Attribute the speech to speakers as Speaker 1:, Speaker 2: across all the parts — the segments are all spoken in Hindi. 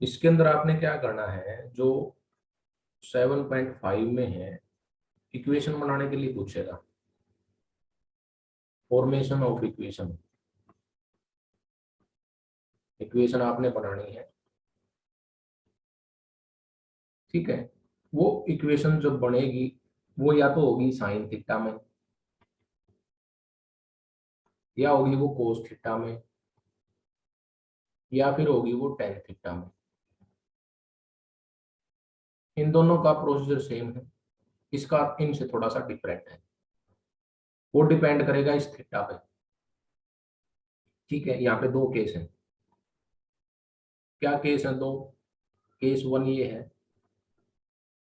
Speaker 1: इसके अंदर आपने क्या करना है, जो 7.5 में है, इक्वेशन बनाने के लिए पूछेगा, फॉर्मेशन ऑफ इक्वेशन। इक्वेशन आपने बनानी है, ठीक है। वो इक्वेशन जब बनेगी वो या तो होगी साइन थीटा में, या होगी वो कोस थीटा में, या फिर होगी वो टेन थीटा में। इन दोनों का प्रोसीजर सेम है, इसका इनसे थोड़ा सा डिफरेंट है। वो डिपेंड करेगा इस थीटा पे, ठीक है। यहाँ पे दो केस हैं। क्या केस है? दो। केस वन ये है,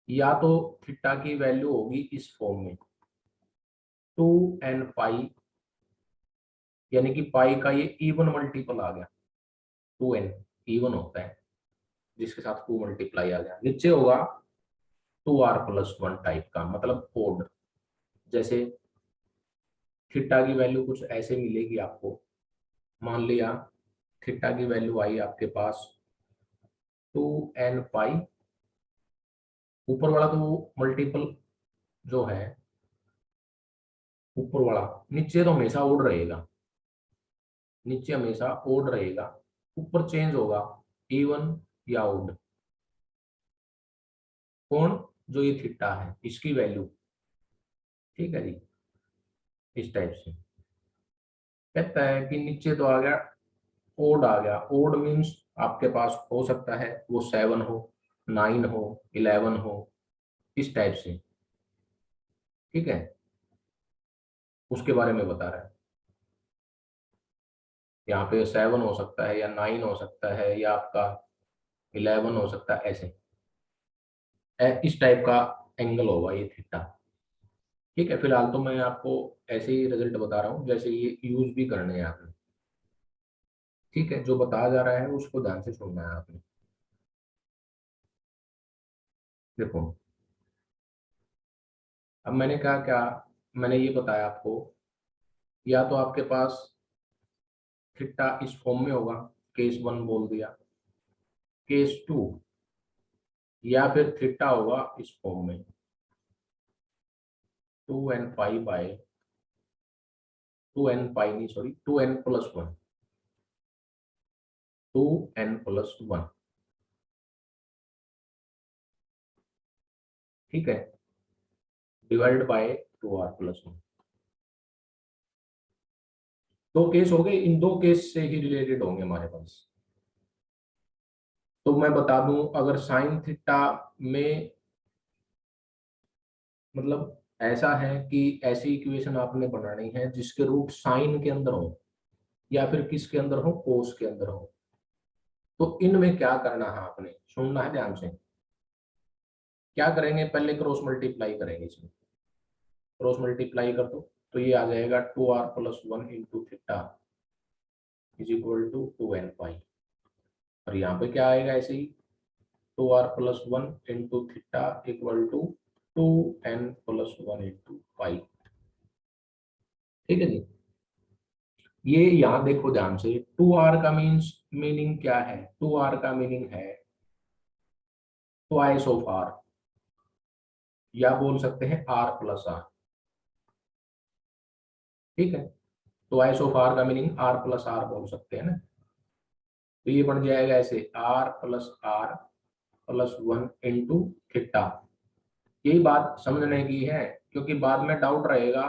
Speaker 1: या तो थीटा की वैल्यू होगी इस फॉर्म में, 2n पाई, यानी कि पाई का ये इवन मल्टीपल आ गया। 2n इवन होता है जिसके साथ 2 मल्टीप्लाई आ गया। नीचे होगा 2r+1 टाइप का, मतलब ओड। जैसे थीटा की वैल्यू कुछ ऐसे मिलेगी आपको। मान लिया थीटा की वैल्यू आई आपके पास 2n पाई, ऊपर वाला तो मल्टीपल जो है, ऊपर वाला, नीचे तो हमेशा ओड रहेगा, नीचे हमेशा ओड रहेगा, ऊपर चेंज होगा इवन या ओड। कौन? जो ये थीटा है इसकी वैल्यू, ठीक है जी। इस टाइप से कहता है कि नीचे तो आ गया ओड, आ गया ओड मीन्स आपके पास हो सकता है वो 7 हो, 9 हो, 11 हो, इस टाइप से, ठीक है। उसके बारे में बता रहा है। यहाँ पे 7 हो सकता है, या 9 हो सकता है, या आपका 11 हो सकता है, ऐसे इस टाइप का एंगल होगा ये थीटा, ठीक है। फिलहाल तो मैं आपको ऐसे ही रिजल्ट बता रहा हूँ जैसे ये यूज भी करने हैं आपने, ठीक है। जो बताया जा रहा है उसको ध्यान से सुनना है आपने। देखो, अब मैंने कहा क्या, मैंने ये बताया आपको, या तो आपके पास थीटा इस फॉर्म में होगा, केस वन बोल दिया। केस टू, या फिर थीटा होगा इस फॉर्म में, 2n पाई, 2n पाई नहीं, सॉरी, 2n+1, 2n+1, ठीक है, डिवाइड बाय 2r+1। दो केस हो गए, इन दो केस से ही रिलेटेड होंगे हमारे पास। तो मैं बता दूं, अगर साइन थीटा में, मतलब ऐसा है कि ऐसी इक्वेशन आपने बनानी है जिसके रूट साइन के अंदर हो, या फिर किसके अंदर हो, कोस के अंदर हो, तो इनमें क्या करना है आपने सुनना है ध्यान से। क्या करेंगे, पहले क्रॉस मल्टीप्लाई करेंगे इसमें। क्रॉस मल्टीप्लाई कर दो तो ये आ जाएगा 2r+1 into theta is equal to 2n pi. और यहाँ पे क्या आएगा ऐसे ही, 2r+1 into theta equal to 2n+1 into pi, ठीक है जी। ये यहाँ देखो ध्यान से, 2r का मीन्स मीनिंग क्या है? 2r का मीनिंग है ट्वाइस ऑफ r, या बोल सकते हैं r+r, ठीक है। ट्वाइस ऑफ r का मीनिंग r+r बोल सकते हैं ना। तो ये बन जाएगा ऐसे, r+r+1 इंटू थीटा। यही बात समझने की है, क्योंकि बाद में डाउट रहेगा,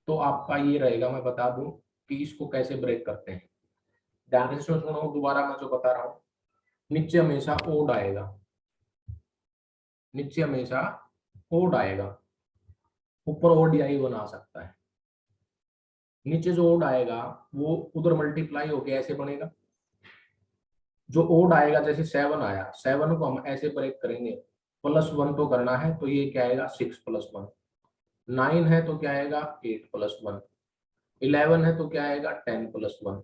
Speaker 1: तो आपका ये रहेगा, मैं बता दूं कि इसको कैसे ब्रेक करते हैं। ध्यान से सुनो, दोबारा मैं जो बता रहा हूँ, नीचे हमेशा ओड आएगा, नीचे हमेशा ओड आएगा, ऊपर ओड या इवन आ सकता है। नीचे जो ओड आएगा वो उधर मल्टीप्लाई होके ऐसे बनेगा। जो ओड आएगा, जैसे 7 आया, 7 को हम ऐसे ब्रेक करेंगे, +1 तो करना है, तो ये क्या आएगा, 6+1। 9 है तो क्या आएगा, 8+1। 11 है तो क्या आएगा, 10+1,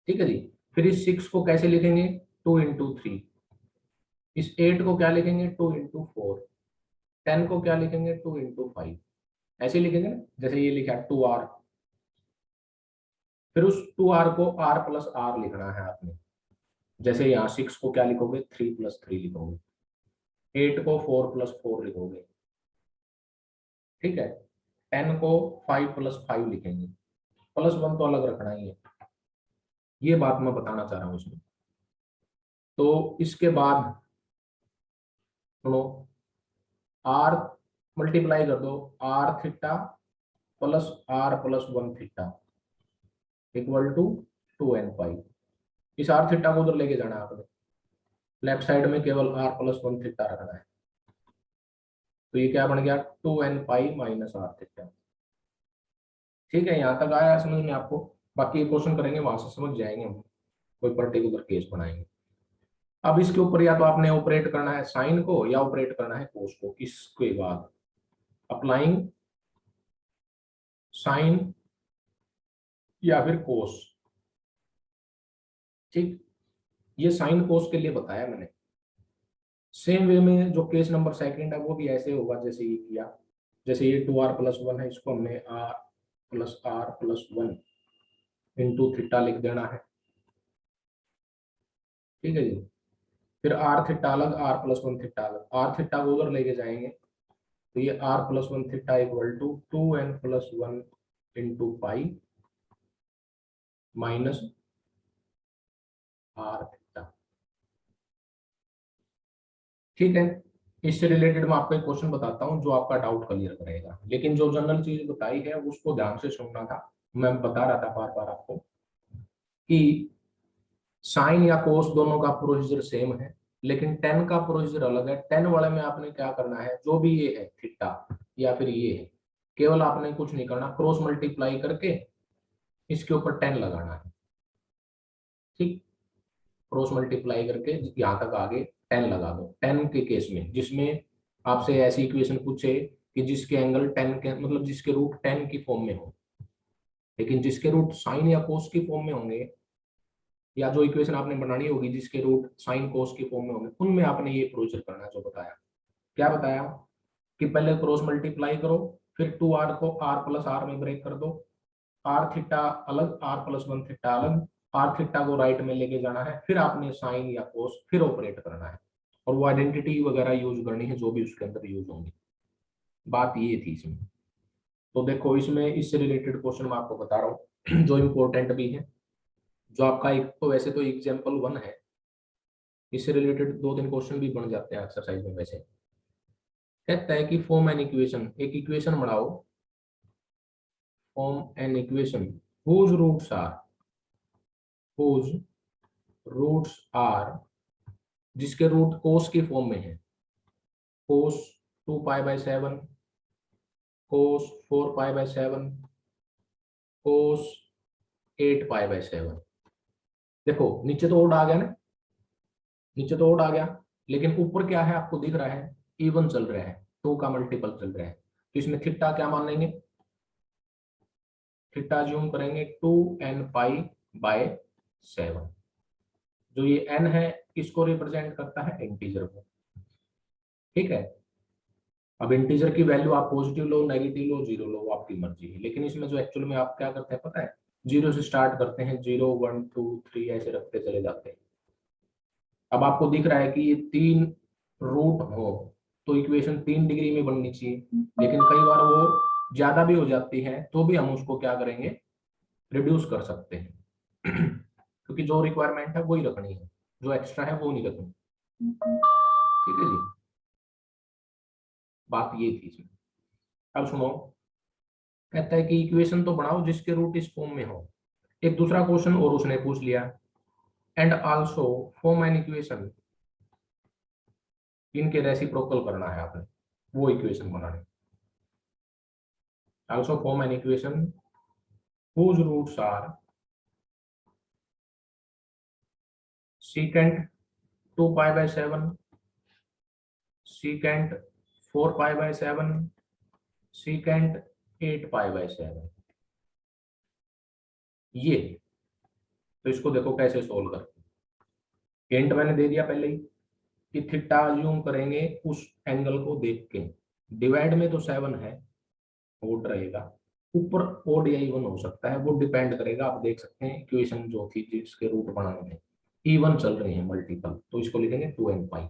Speaker 1: ठीक है जी। फिर इस 6 को कैसे लिखेंगे, 2 इंटू 3। इस 8 को क्या लिखेंगे, 2 इंटू 4। 10 को क्या लिखेंगे, 2 इंटू 5। ऐसे लिखेंगे ना, जैसे ये लिखा 2r। फिर उस 2r को r+r लिखना है आपने, जैसे यहाँ 6 को क्या लिखोगे, 3+3 लिखोगे, 8 को 4+4 लिखोगे, ठीक है। 10 को 5+5 लिखेंगे, +1 तो अलग रखना ही है। ये बात मैं बताना चाह रहा हूँ इसमें। तो इसके बाद सुनो, आर मल्टीप्लाई कर दो, r theta plus r+1 theta equal to 2n pi. इस आर थीटा को उधर लेके जाना है आपने, लेफ्ट साइड में केवल r+1 थीटा रखना है। तो ये क्या बन गया, 2n पाई माइनस आर थीटा। ठीक है, यहाँ तक आया समझ में आपको? बाकी क्वेश्चन करेंगे वहां से समझ जाएंगे हम, कोई पर्टिकुलर केस बनाएंगे। अब इसके ऊपर या तो आपने ऑपरेट करना है साइन को या ऑपरेट करना है कोस को। इसके बाद अप्लाइंग साइन या फिर कोस, ठीक। ये साइन कोस के लिए बताया मैंने। सेम वे में जो केस नंबर सेकंड है वो भी ऐसे होगा जैसे ये किया। जैसे ये 2r+1 है, इसको हमने r+r+1 इंटू थीटा लिख देना है, ठीक है जी। फिर आर थीटा अलग, r+1 थीटा अलग, आर थीटा को उधर लेके जाएंगे तो ये r+1 theta equal to 2n+1 into pi minus r theta, ठीक है। इससे रिलेटेड मैं आपको एक क्वेश्चन बताता हूँ जो आपका डाउट क्लियर करेगा, लेकिन जो जनरल चीज बताई है उसको ध्यान से सुनना था। मैं बता रहा था बार बार आपको कि साइन या कोस दोनों का प्रोसीजर सेम है, लेकिन टेन का प्रोसीजर अलग है। टेन वाले में आपने क्या करना है, जो भी ये है थीटा या फिर ये है, केवल आपने कुछ नहीं करना, क्रॉस मल्टीप्लाई करके इसके ऊपर 10 लगाना है, ठीक। क्रॉस मल्टीप्लाई करके यहाँ तक आगे 10 लगा दो। 10 के केस में जिसमें आपसे ऐसी इक्वेशन पूछे कि जिसके एंगल 10 के मतलब जिसके रूट 10 की फॉर्म में हो, लेकिन जिसके रूट साइन या कोस की फॉर्म में होंगे, या जो इक्वेशन आपने बनानी होगी जिसके रूट साइन कोस की फॉर्म में होंगे, उनमें आपने ये प्रोसीजर करना है जो बताया। क्या बताया कि पहले क्रॉस मल्टीप्लाई करो, फिर 2r को r+r में ब्रेक कर दो, आर थीटा अलग, r+1 थीटा अलग, आर थीटा को राइट में लेके जाना है, फिर आपने साइन या कोस फिर ऑपरेट करना है, और वो आइडेंटिटी वगैरह यूज करनी है जो भी उसके अंदर यूज होंगी। बात ये थी इसमें। तो देखो इसमें इससे रिलेटेड क्वेश्चन मैं आपको बता रहा हूँ जो इम्पोर्टेंट भी है, जो आपका एक तो वैसे तो एग्जाम्पल 1 है, इससे रिलेटेड 2-3 क्वेश्चन भी बन जाते हैं एक्सरसाइज में। वैसे कहता है कि फॉर्म एन इक्वेशन, एक इक्वेशन बनाओ, form an equation whose roots are, whose roots are, जिसके रूट कोस की फॉर्म में है, कोस 2π/7, कोस 4π/7, कोस 8π/7। देखो नीचे तो ओड आ गया ना, नीचे तो ओड आ गया, लेकिन ऊपर क्या है आपको दिख रहा है, इवन चल रहा है, 2 का मल्टीपल चल रहा है। तो इसमें थीटा क्या मान लेंगे, थीटा ज्यूम करेंगे 2n π/7। जो ये n है किसको रिप्रेजेंट करता है, इंटीजर को, ठीक है। अब इंटीजर की वैल्यू आप पॉजिटिव लो, नेगेटिव लो, जीरो लो, वो आपकी मर्जी है। लेकिन इसमें जो एक्चुअल में आप क्या करते हैं पता है, जीरो से स्टार्ट करते हैं, 0 1 2 3 ऐसे रखते चले जाते हैं। अब आपको दिख रहा है कि ये 3 रूट हो तो इक्वेशन 3 डिग्री में बननी चाहिए, लेकिन कई बार वो ज्यादा भी हो जाती है, तो भी हम उसको क्या करेंगे, रिड्यूस कर सकते हैं क्योंकि जो रिक्वायरमेंट है वही रखनी है, जो एक्स्ट्रा है वो नहीं रखनी, ठीक है जी। बात ये थी इसमें। अब सुनो, कहता है कि इक्वेशन तो बनाओ जिसके रूट इस फॉर्म में हो। एक दूसरा क्वेश्चन और उसने पूछ लिया, and also form an equation, इनके रेसिप्रोकल करना है आपने, वो इक्वेशन बनाने। Also form an equation whose roots are secant 2π/7, secant 4π/7, secant 8π/7। ये तो इसको देखो कैसे सोल्व करते हैं। हिंट मैंने दे दिया पहले ही कि थीटा अज्यूम करेंगे उस एंगल को देख के, डिवाइड में तो 7 है, ओड रहेगा, ऊपर ओड या इवन हो सकता है, वो डिपेंड करेगा। आप देख सकते हैं इक्वेशन जो थी जिसके रूट बनाने में, इवन चल रही है मल्टीपल, तो इसको लिखेंगे 2n पाई।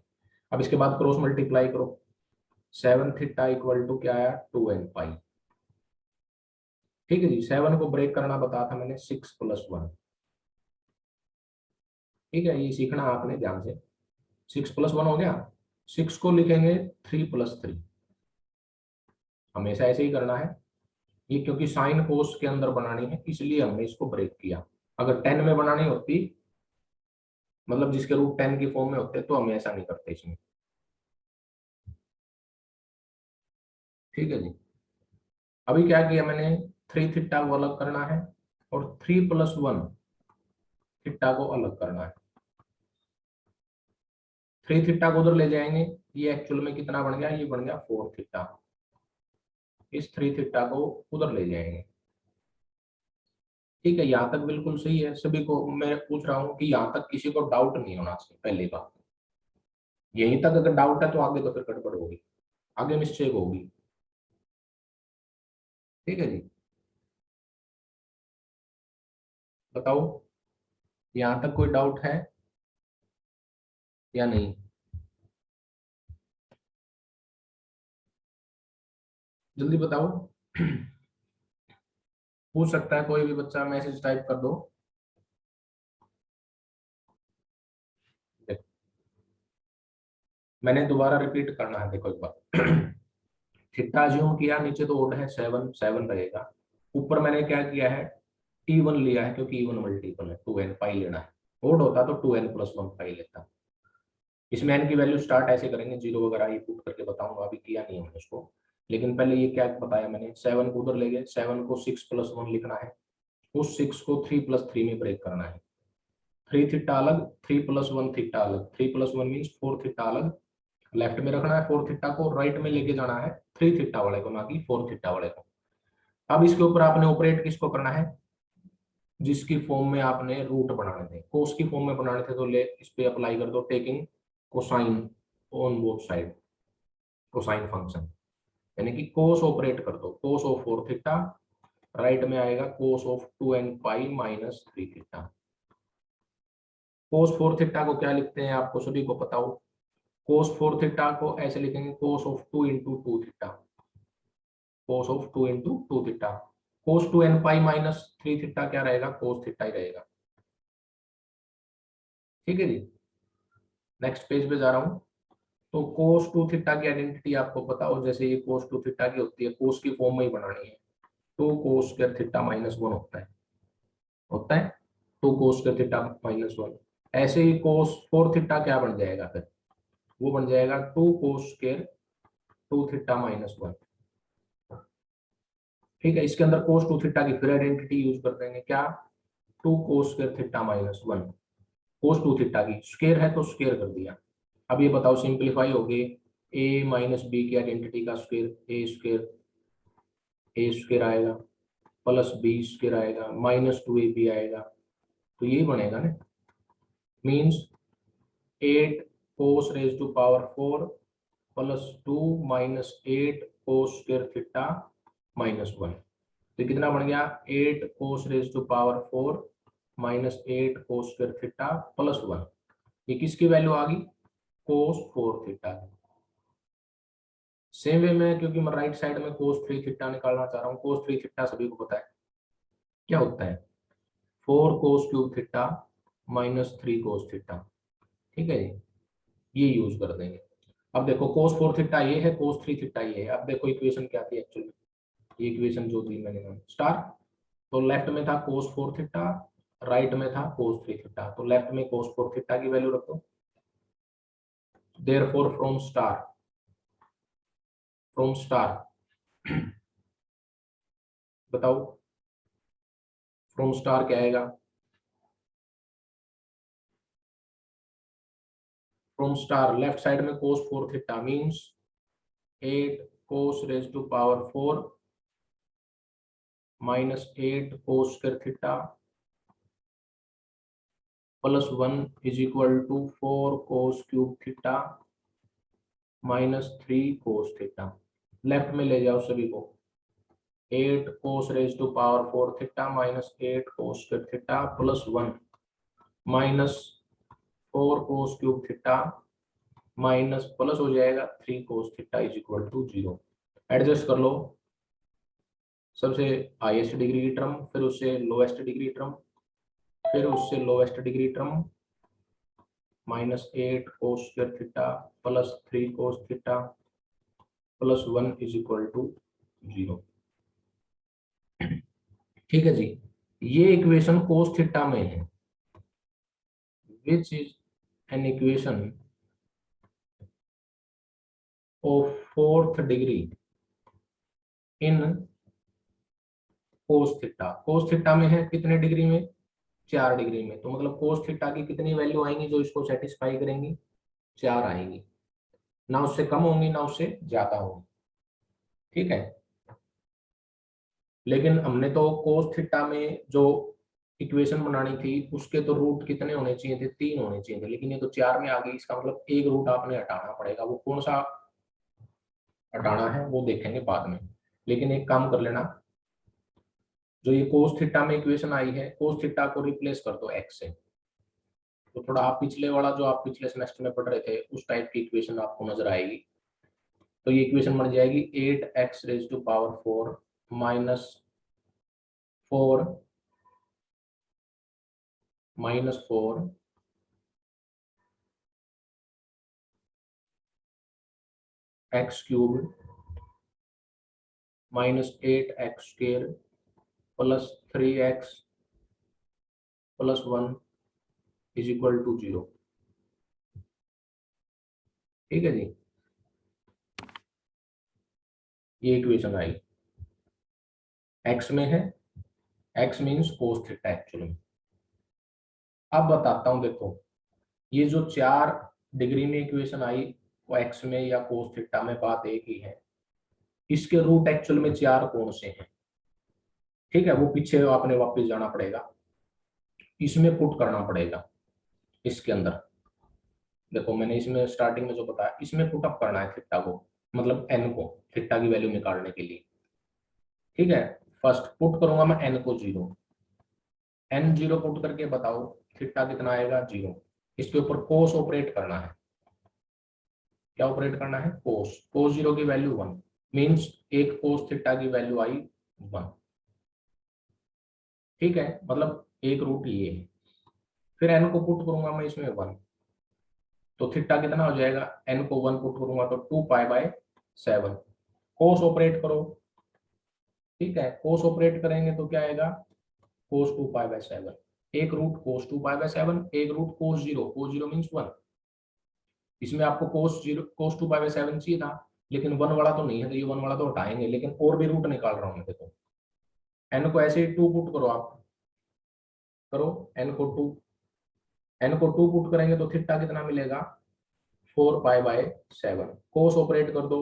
Speaker 1: अब इसके बाद क्रॉस मल्टीप्लाई करो, 7 थीटा इक्वल टू क्या आया 2n पाई। ठीक है जी, 7 को ब्रेक करना बताया था मैंने, 6+1। ठीक है, ये सीखना आपने ध्यान से। 6+1 हो गया, 6 को लिखेंगे 3+3। हमेशा ऐसे ही करना है ये, क्योंकि साइन कोस के अंदर बनानी है इसलिए हमने इसको ब्रेक किया। अगर 10 में बनानी होती, मतलब जिसके रूट 10 की फॉर्म में होते, तो हम ऐसा नहीं करते इसमें। ठीक है जी, अभी क्या किया मैंने, 3 थीटा को अलग करना है और 3+1 थीटा को अलग करना है। 3 थीटा को उधर ले जाएंगे, ये एक्चुअल में कितना बन गया, ये बन गया 4 थीटा। इस 3 थीटा को उधर ले जाएंगे। ठीक है, यहाँ तक बिल्कुल सही है सभी को। मैं पूछ रहा हूँ कि यहाँ तक किसी को डाउट नहीं होना चाहिए, पहली बात। यहीं तक अगर डाउट है तो आगे तो फिर गड़बड़ होगी, आगे मिस्टेक होगी। ठीक है जी, बताओ यहाँ तक कोई डाउट है या नहीं? जल्दी बताओ। पूछ सकता है कोई भी बच्चा, मैसेज टाइप कर दो। देखो, मैंने दोबारा रिपीट करना है, देखो एक बार। थीटा ज्यूम किया, नीचे तो ओड है 7, 7 रहेगा। ऊपर मैंने क्या किया है, T1 लिया है, क्योंकि E1 मल्टीपल है, 2n पाई लेना है। ओड होता तो 2n+1 पाई लेता। इसमें n की वैल्यू स्टार्ट ऐसे करेंगे, जीरो वगैरह ये पुट करके बताऊंगा, अभी किया नहीं हमने उसको। लेकिन पहले ये क्या बताया मैंने, 7 को उधर ले गए, 7 को 6+1 लिखना है, उस 6 को 3+3 में ब्रेक करना है। 3 थीटा अलग, 3+1 थीटा अलग, 3+1 मीन्स 4 थीटा अलग, लेफ्ट में रखना है 4 थीटा को, राइट में लेके जाना है 3 थीटा वाले को, ना कि 4 थीटा वाले को। अब इसके ऊपर आपने ऑपरेट किसको करना है, जिसकी फॉर्म में आपने रूट बनाने थे, कोस की फॉर्म में बनाने थे, तो ले इस पे अप्लाई कर दो, taking cosine on both side, cosine function, यानी कि कोस ऑपरेट कर दो, कोस ऑफ 4 थीटा, राइट में आएगा cos of 2n pi minus 3 theta. Cos 4 theta को क्या लिखते हैं, आपको सभी को पता हो। कोस 4 थीटा को ऐसे लिखेंगे, cos of 2 into 2 theta, cos of 2 into 2 theta. Cos 2n pi minus 3 theta क्या रहेगा, कोस थीटा ही रहेगा। ठीक है जी, नेक्स्ट पेज पे जा रहा हूँ। तो कोस 2 थीटा की आइडेंटिटी आपको पता हो, जैसे ये कोस 2 थीटा की होती है, कोस की फॉर्म में ही बनानी है, 2 कोस स्क्वायर थीटा -1 होता है 2 कोस स्क्वायर थीटा -1। ऐसे ही कोस 4 थीटा क्या बन जाएगा फिर, वो बन जाएगा 2 कोस स्क्वायर 2 थीटा -1। ठीक है, इसके अंदर कोस 2 थीटा की फिर आइडेंटिटी यूज कर देंगे, क्या, 2 कोस स्क्वायर थीटा -1। कोस 2 थीटा की स्क्वायर है तो स्क्वायर कर दिया। अब ये बताओ सिंप्लीफाई हो गए, a माइनस बी की आइडेंटिटी का स्क्वायर, ए स्क्वायर आएगा, प्लस बी स्क्वायर आएगा, -2ab आएगा, तो यही बनेगा ना, means 8 cos raise to power 4 plus 2 -8 cos square theta -1। तो कितना बन गया, 8 cos raise to power 4 -8 cos square theta +1। ये किसकी वैल्यू आ गई, कोस 4 थीटा की। सेम वे में, क्योंकि मैं राइट साइड में कोस 3 थीटा निकालना चाह रहा हूँ, कोस 3 थीटा सभी को पता है क्या होता है, 4 cos cube theta -3 cos theta. ठीक है जी, ये यूज कर देंगे। अब देखो कोस 4 थीटा ये है, कोस 3 थीटा ये है। अब देखो इक्वेशन क्या थी एक्चुअली, ये इक्वेशन जो दी मैंने स्टार, तो लेफ्ट में था कोस 4 थीटा, राइट में था कोस 3 थीटा, तो लेफ्ट में कोस 4 थीटा की वैल्यू रखो। देयरफॉर फ्रॉम स्टार बताओ, फ्रॉम स्टार क्या आएगा, फ्रॉम स्टार लेफ्ट साइड में cos 4 theta means 8 cos raise to power 4 -8 cos square theta +1 is equal to 4 cos cube theta -3 cos theta. Left में ले जाओ सभी को, 8 cos raise to power 4 theta -8 cos square theta +1 4 cos cube theta minus plus हो जाएगा 3 cos theta is equal to 0। Adjust कर लो, सबसे हाईएस्ट डिग्री की टर्म, फिर उससे लोएस्ट डिग्री टर्म, फिर उससे lowest degree term, -8 cos square theta plus 3 cos theta plus 1 is equal to 0। ठीक है जी, ये इक्वेशन कोस थीटा में है, which is an equation of 4th degree in cos theta. Cos theta में है कितने डिग्री में, 4 डिग्री में। तो मतलब कोस थीटा की कितनी वैल्यू आएंगी जो इसको सेटिस्फाई करेंगी, 4 आएंगी, ना उससे कम होंगी ना उससे ज्यादा होंगी। ठीक है, लेकिन हमने तो कोस थीटा में जो इक्वेशन बनानी थी उसके तो रूट कितने होने चाहिए थे, 3 होने चाहिए थे, लेकिन ये तो 4 में आ गई। इसका मतलब एक रूट आपने हटाना पड़ेगा, वो कौन सा हटाना है वो देखेंगे बाद में। लेकिन एक काम कर लेना, जो ये कोस थीटा में इक्वेशन आई है, कोस थीटा को रिप्लेस कर दो एक्स से। तो थोड़ा आप पिछले वाला जो आप पिछले सेमेस्टर में पढ़ रहे थे उस टाइप की इक्वेशन आपको नजर आएगी। तो ये इक्वेशन बन जाएगी 8x raise to power 4 minus 4 x cube -8x square plus 3x plus 1 is equal to 0। ठीक है जी, ये इक्वेशन आई, x में है, x means cos theta actually. अब बताता हूं, देखो ये जो 4 डिग्री में इक्वेशन आई वो x में या कोस थीटा में, बात एक ही है। इसके रूट एक्चुअल में 4 कौन से हैं, ठीक है, वो पीछे आपने वापस जाना पड़ेगा, इसमें पुट करना पड़ेगा। इसके अंदर देखो मैंने इसमें स्टार्टिंग में जो बताया, इसमें पुट अप करना है थीटा को, मतलब n को, थीटा की वैल्यू निकालने के लिए। ठीक है, फर्स्ट पुट करूंगा मैं n को 0, n 0 पुट करके बताओ थीटा कितना आएगा, 0। इसके ऊपर कोस ऑपरेट करना है, क्या ऑपरेट करना है, कोस। कोस 0 की वैल्यू 1, मींस एक कोस थीटा की वैल्यू आई 1। ठीक है, मतलब एक रूट ये है। फिर n को पुट करूंगा मैं इसमें 1, तो थीटा कितना हो जाएगा, n को 1 पुट करूंगा तो 2π/7। कोस ऑपरेट करो, ठीक है, कोस ऑपरेट करेंगे तो क्या आएगा, कोस 2π/7। एक रूट कोस 2π/7, एक रूट कोस 0, कोस 0 मीन्स 1। इसमें आपको कोस 0 कोस 2π/7 चाहिए था, लेकिन 1 वाला तो नहीं है, तो ये 1 वाला तो हटाएंगे, लेकिन और भी रूट निकाल रहा हूँ मैं। देखो n को ऐसे ही 2 पुट करो, आप करो n को 2 पुट करेंगे तो थीटा कितना मिलेगा, 4π/7। कोस ऑपरेट कर दो,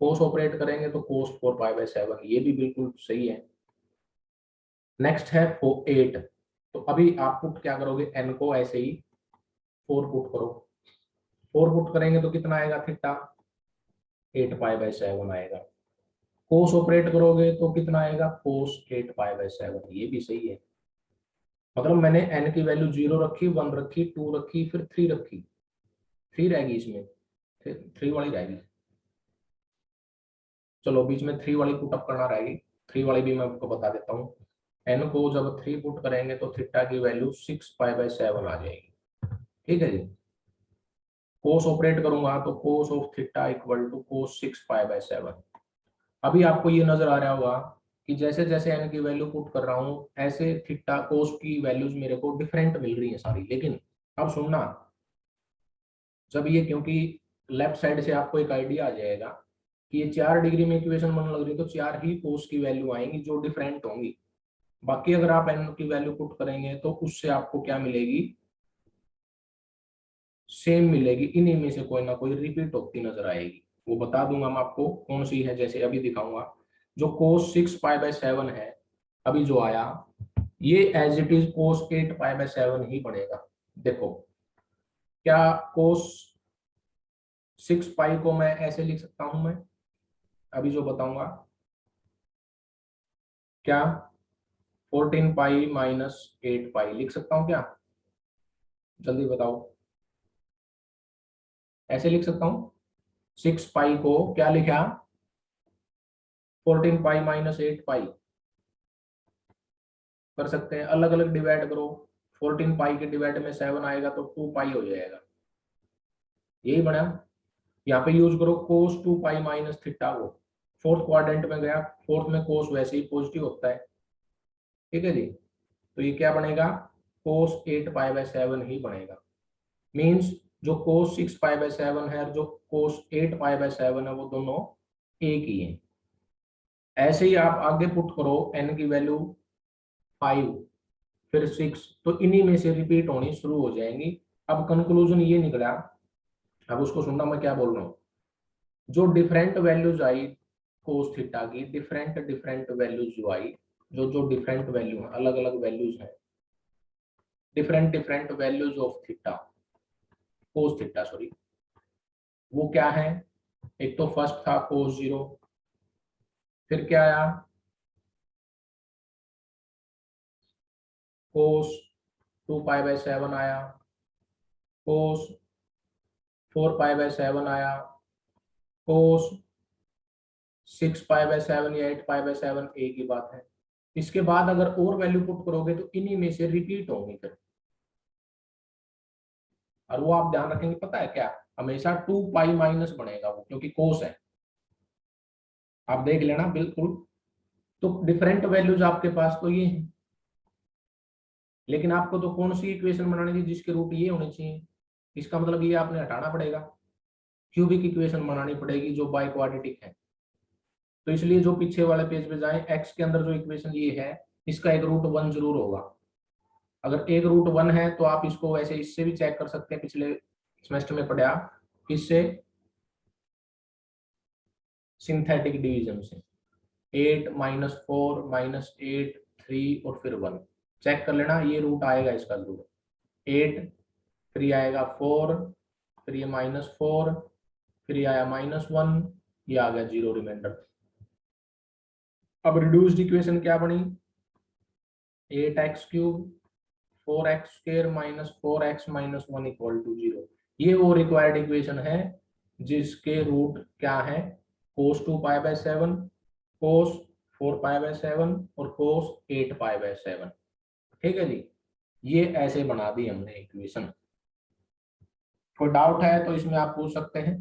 Speaker 1: कोस ऑपरेट करेंगे तो कोस 4π/7, ये भी बिल्कुल सही है। नेक्स्ट है 8, तो अभी आप पुट क्या करोगे, n को ऐसे ही 4 पुट करो, 4 पुट करेंगे तो कितना आएगा थीटा, 8π/7 आएगा। कोस ऑपरेट करोगे तो कितना आएगा, कोस 8π/7, ये भी सही है। मतलब मैंने n की वैल्यू 0 रखी, 1 रखी, 2 रखी, फिर 3 रखी, 3 रहेगी इसमें, 3 वाली रहेगी। चलो बीच में 3 वाली पुट अप करना रहेगी, 3 वाली भी मैं आपको बता देता हूँ। n को जब 3 पुट करेंगे तो थीटा की वैल्यू 6π/7 आ जाएगी। ठीक है जी, कोस ऑपरेट करूंगा तो cos of theta equal to cos 6π/7। अभी आपको ये नजर आ रहा होगा कि जैसे जैसे n की वैल्यू पुट कर रहा हूँ ऐसे थीटा कोस की वैल्यूज मेरे को डिफरेंट मिल रही है सारी। लेकिन अब सुनना, जब ये, क्योंकि लेफ्ट साइड से आपको एक आइडिया आ जाएगा कि ये 4 डिग्री में इक्वेशन बनने लग रही है, तो 4 ही कोस की वैल्यू आएंगी जो डिफरेंट होंगी। बाकी अगर आप n की वैल्यू पुट करेंगे तो उससे आपको क्या मिलेगी, सेम मिलेगी, इन्हीं में से कोई ना कोई रिपीट होती नजर आएगी। वो बता दूंगा मैं आपको कौन सी है, जैसे अभी दिखाऊंगा। जो कोस 6π/7 है अभी जो आया, ये एज इट इज कोस 8π/7 ही बनेगा। देखो क्या कोस 6π को मैं ऐसे लिख सकता हूं, मैं अभी जो बताऊंगा, क्या 14π - 8π लिख सकता हूं क्या, जल्दी बताओ। ऐसे लिख सकता हूँ, 6 पाई को क्या लिखा, 14 पाई माइनस 8 पाई। कर सकते हैं, अलग अलग डिवाइड करो। 14 पाई के डिवाइड में 7 आएगा तो 2 पाई हो जाएगा, यही बना। यहाँ पे यूज करो कोस 2 पाई माइनस थीटा को, फोर्थ क्वाड्रेंट में गया, फोर्थ में कोस वैसे ही पॉजिटिव होता है, ठीक है जी। तो ये क्या बनेगा, कोस 8 पाई बाय 7 ही बनेगा। मीन्स जो कोस 6 पाई बाय 7 है और जो कोस 8 पाई बाय 7 है वो दोनों एक ही है। ऐसे ही आप आगे पुट करो n की वैल्यू 5 फिर 6, तो इन्हीं में से रिपीट होनी शुरू हो जाएंगी। अब कंक्लूजन ये निकला, अब उसको सुनना मैं क्या बोल रहा हूँ। जो डिफरेंट वैल्यूज आई कोस थीटा की, डिफरेंट डिफरेंट वैल्यूज जो आई, जो जो डिफरेंट वैल्यू है, अलग अलग वैल्यूज हैं, different different values of theta, cos theta sorry, वो क्या है। एक तो फर्स्ट था कोस 0, फिर क्या आया, कोस 2 पाई बाय 7 आया, कोस 4 पाई बाय 7 आया, कोस 6 पाई बाय 7 या 8 पाई बाय 7, एक ही बात है। इसके बाद अगर और वैल्यू पुट करोगे तो इन्हीं में से रिपीट होंगी फिर, और वो आप ध्यान रखेंगे, पता है क्या, हमेशा 2 पाई माइनस बनेगा वो, क्योंकि कोस है, आप देख लेना बिल्कुल। तो डिफरेंट वैल्यूज आपके पास तो ये है, लेकिन आपको तो कौन सी इक्वेशन बनानी थी जिसके रूट ये होने चाहिए, इसका मतलब ये आपने हटाना पड़ेगा, क्यूबिक इक्वेशन बनानी पड़ेगी जो बाई क्वाड्रेटिक है। तो इसलिए जो पीछे वाले पेज पे जाए, एक्स के अंदर जो इक्वेशन ये है, इसका एक रूट 1 जरूर होगा। अगर एक रूट 1 है तो आप इसको वैसे इससे भी चेक कर सकते हैं, पिछले सेमेस्टर में पढ़ा, किससे, सिंथेटिक डिवीजन से। 8 माइनस 4 माइनस 8 3 और फिर 1, चेक कर लेना, ये रूट आएगा इसका जरूर। 8 फिर ये आएगा 4, फिर ये -4, फिर ये आया -1, ये आ गया 0 रिमाइंडर। अब रिड्यूस्ड इक्वेशन क्या बनी, 8x cube 4x square minus 4x minus 1 equal to 0। ये वो रिक्वायर्ड इक्वेशन है जिसके रूट क्या है, कोस 2 pi by 7, cos 4 pi by 7 और कोस 8 पाई बाय 7, ठीक है जी। ये ऐसे बना दी हमने इक्वेशन। कोई डाउट है तो इसमें आप पूछ सकते हैं।